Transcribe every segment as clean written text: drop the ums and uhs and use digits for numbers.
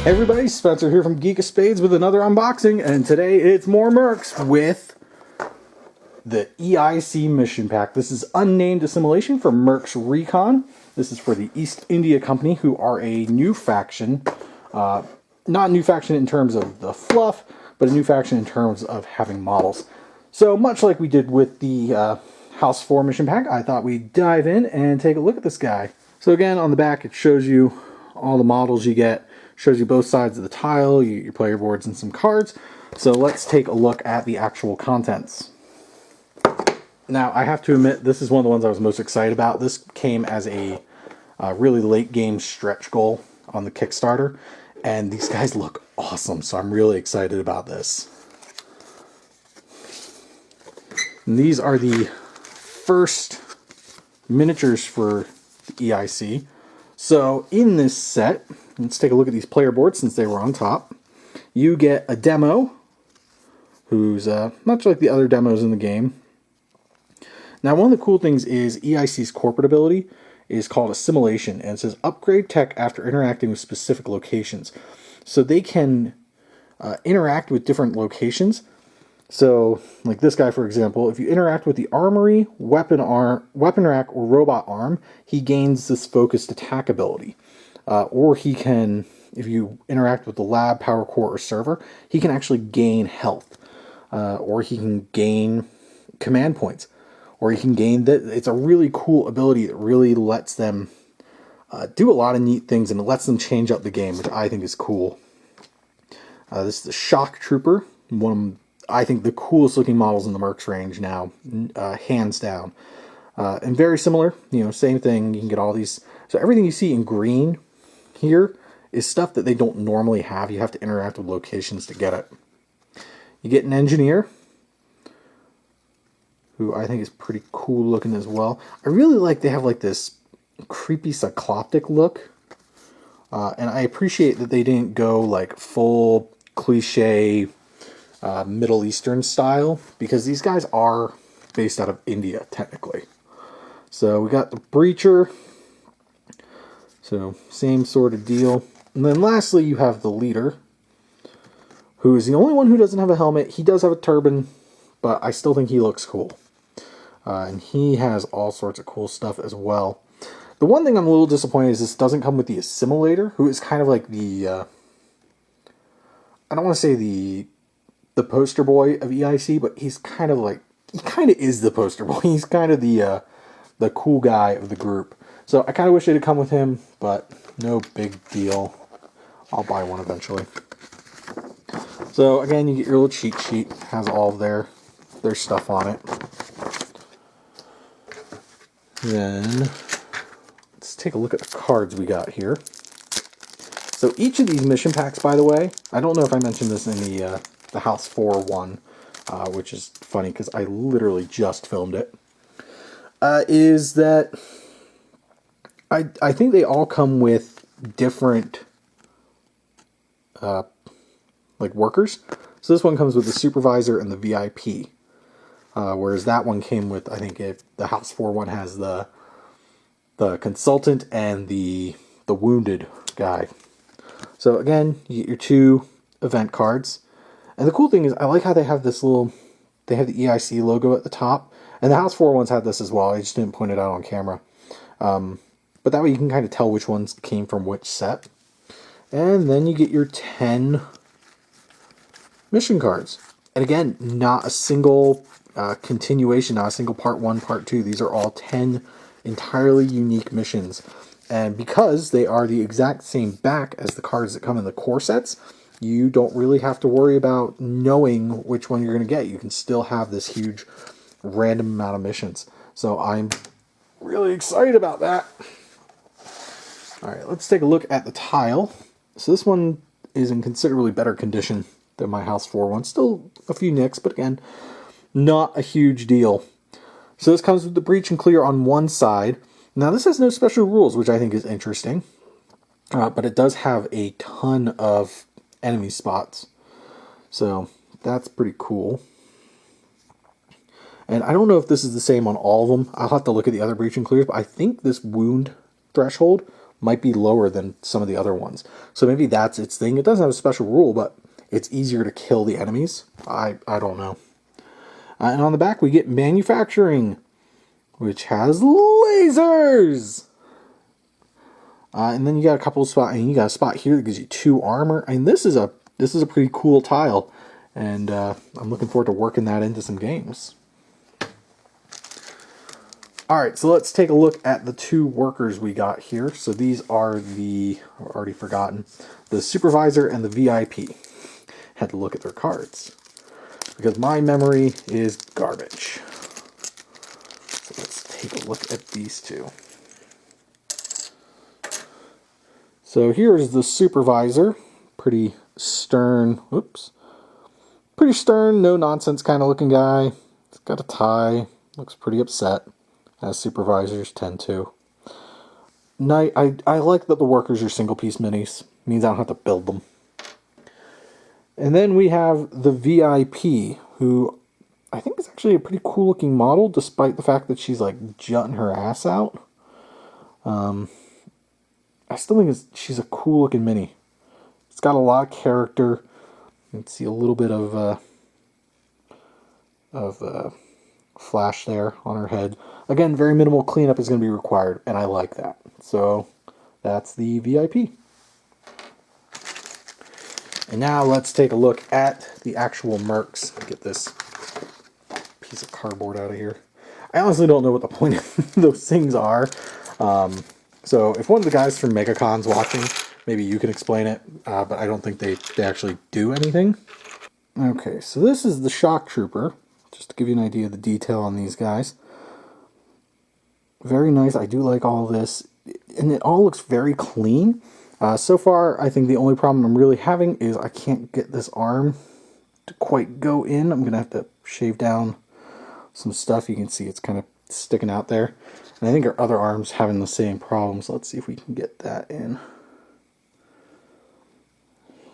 Hey everybody, Spencer here from Geek of Spades with another unboxing, and today it's more Mercs with the EIC mission pack. This is Unnamed Assimilation for MERCS Recon. This is for the East India Company, who are a new faction. Not a new faction in terms of the fluff, but a new faction in terms of having models. So much like we did with the House 4 mission pack, I thought we'd dive in and take a look at this guy. So again, on the back it shows you all the models you get. Shows you both sides of the tile, your player boards, and some cards. So let's take a look at the actual contents. Now, I have to admit, this is one of the ones I was most excited about. This came as a really late game stretch goal on the Kickstarter, and these guys look awesome, so I'm really excited about this. And these are the first miniatures for the EIC. So in this set, let's take a look at these player boards since they were on top. You get a demo, who's much like the other demos in the game. Now, one of the cool things is EIC's corporate ability is called Assimilation, and it says upgrade tech after interacting with specific locations. So they can interact with different locations. So, like this guy, for example, if you interact with the armory, weapon rack, or robot arm, he gains this focused attack ability. Or he can, if you interact with the lab, power core, or server, he can actually gain health. Or he can gain command points. Or he can gain that. It's a really cool ability that really lets them do a lot of neat things, and it lets them change up the game, which I think is cool. This is the Shock Trooper, one of, I think, the coolest looking models in the Mercs range now, hands down. And very similar, same thing. You can get all these. So everything you see in green here is stuff that they don't normally have. You have to interact with locations to get it. You get an engineer, who I think is pretty cool looking as well. I really like they have like this creepy cycloptic look. And I appreciate that they didn't go like full cliche Middle Eastern style, because these guys are based out of India technically. So we got the Breacher, so same sort of deal. And then lastly you have the Leader, who is the only one who doesn't have a helmet. He does have a turban, but I still think he looks cool. And he has all sorts of cool stuff as well. The one thing I'm a little disappointed is this doesn't come with the Assimilator, who is kind of like the I don't want to say the poster boy of EIC, but he's kind of like, he kind of is the poster boy. He's kind of the cool guy of the group. So I kind of wish it had come with him, but no big deal. I'll buy one eventually. So again, you get your little cheat sheet. It has all of their stuff on it. Then let's take a look at the cards we got here. So each of these mission packs, by the way, I don't know if I mentioned this in the House 4 one, which is funny because I literally just filmed it, is that I think they all come with different like workers. So this one comes with the supervisor and the VIP, whereas that one came with, I think the House 4 one has the consultant and the wounded guy. So again, you get your 2 event cards. And the cool thing is, I like how they have this little, they have the EIC logo at the top. And the House 4 ones had this as well. I just didn't point it out on camera. But that way you can kind of tell which ones came from which set. And then you get your 10 mission cards. And again, not a single continuation, not a single part 1, part 2. These are all 10 entirely unique missions. And because they are the exact same back as the cards that come in the core sets, you don't really have to worry about knowing which one you're going to get. You can still have this huge random amount of missions. So I'm really excited about that. Alright, let's take a look at the tile. So this one is in considerably better condition than my House 4 one. Still a few nicks, but again, not a huge deal. So this comes with the breach and clear on one side. Now this has no special rules, which I think is interesting. But it does have a ton of enemy spots. So that's pretty cool. And I don't know if this is the same on all of them. I'll have to look at the other breach and clears, but I think this wound threshold might be lower than some of the other ones. So maybe that's its thing. It doesn't have a special rule, but it's easier to kill the enemies. I don't know. And on the back we get manufacturing, which has lasers. And then you got a couple of spots, and you got a spot here that gives you 2 armor. I mean, this is a pretty cool tile, and I'm looking forward to working that into some games. All right, so let's take a look at the 2 workers we got here. So these are the, I've already forgotten, the supervisor and the VIP. Had to look at their cards because my memory is garbage. So let's take a look at these 2. So here's the supervisor, pretty stern, pretty stern, no nonsense kind of looking guy. He's got a tie, looks pretty upset, as supervisors tend to. I like that the workers are single piece minis, means I don't have to build them. And then we have the VIP, who I think is actually a pretty cool looking model, despite the fact that she's like jutting her ass out. I still think she's a cool looking mini. It's got a lot of character. You can see a little bit of flash there on her head. Again, very minimal cleanup is going to be required, and I like that. So that's the VIP. And now let's take a look at the actual mercs. Get this piece of cardboard out of here. I honestly don't know what the point of those things are. So if one of the guys from MegaCon's watching, maybe you can explain it, but I don't think they actually do anything. Okay, so this is the Shock Trooper, just to give you an idea of the detail on these guys. Very nice. I do like all this, and it all looks very clean. So far, I think the only problem I'm really having is I can't get this arm to quite go in. I'm going to have to shave down some stuff. You can see it's kind of sticking out there. And I think our other arm's having the same problem, so let's see if we can get that in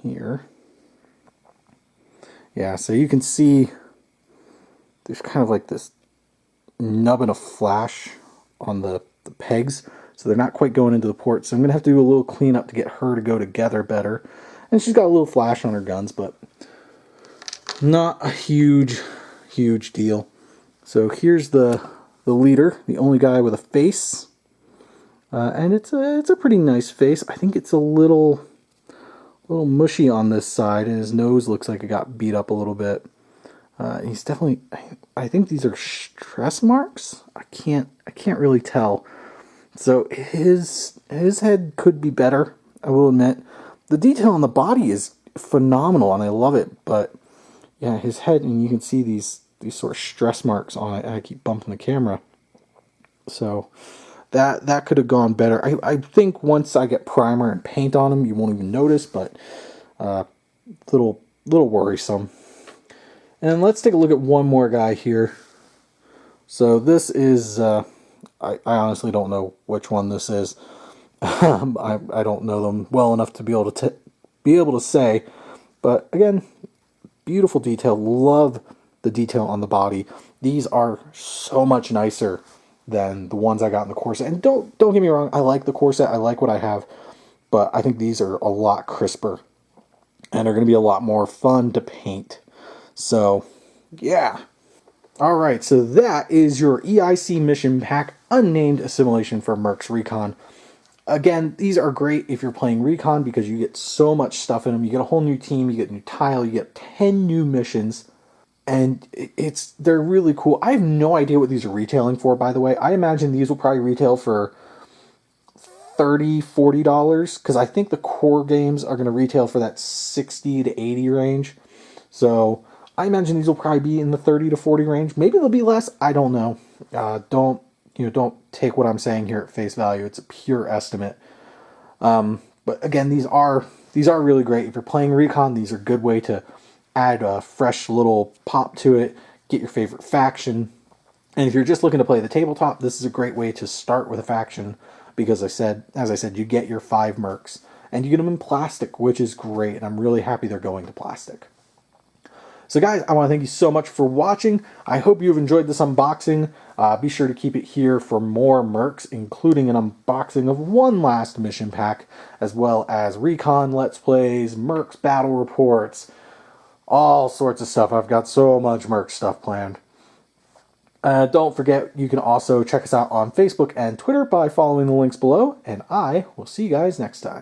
here. Yeah, so you can see there's kind of like this nubbin of flash on the pegs, so they're not quite going into the port. So I'm going to have to do a little cleanup to get her to go together better. And she's got a little flash on her guns, but not a huge deal. So here's the leader, the only guy with a face, and it's a pretty nice face. I think it's a little mushy on this side, and his nose looks like it got beat up a little bit. He's definitely, I think these are stress marks. I can't really tell. So his head could be better, I will admit. The detail on the body is phenomenal, and I love it. But yeah, his head, and you can see these sort of stress marks on it. I keep bumping the camera, so that could have gone better. I think once I get primer and paint on him, you won't even notice, but little worrisome. And let's take a look at one more guy here. So this is I honestly don't know which one this is. I don't know them well enough to be able to say, but again, beautiful detail. Love the detail on the body. These are so much nicer than the ones I got in the core set. And don't get me wrong, I like the core set. I like what I have, but I think these are a lot crisper and are going to be a lot more fun to paint. So, yeah. All right, so that is your EIC mission pack, Unnamed Assimilation for MERCS Recon. Again, these are great if you're playing Recon because you get so much stuff in them. You get a whole new team, you get a new tile, you get 10 new missions, and they're really cool. I have no idea what these are retailing for, by the way. I imagine these will probably retail for $30, $40, because I think the core games are going to retail for that 60 to 80 range. So I imagine these will probably be in the 30 to 40 range. Maybe they'll be less. I don't know. Don't take what I'm saying here at face value. It's a pure estimate. But again, these are really great. If you're playing Recon, these are a good way to add a fresh little pop to it, get your favorite faction. And if you're just looking to play the tabletop, this is a great way to start with a faction because as I said, you get your 5 mercs and you get them in plastic, which is great. And I'm really happy they're going to plastic. So guys, I want to thank you so much for watching. I hope you've enjoyed this unboxing. Be sure to keep it here for more mercs, including an unboxing of one last mission pack, as well as recon let's plays, mercs battle reports, all sorts of stuff. I've got so much merc stuff planned. Don't forget, you can also check us out on Facebook and Twitter by following the links below, and I will see you guys next time.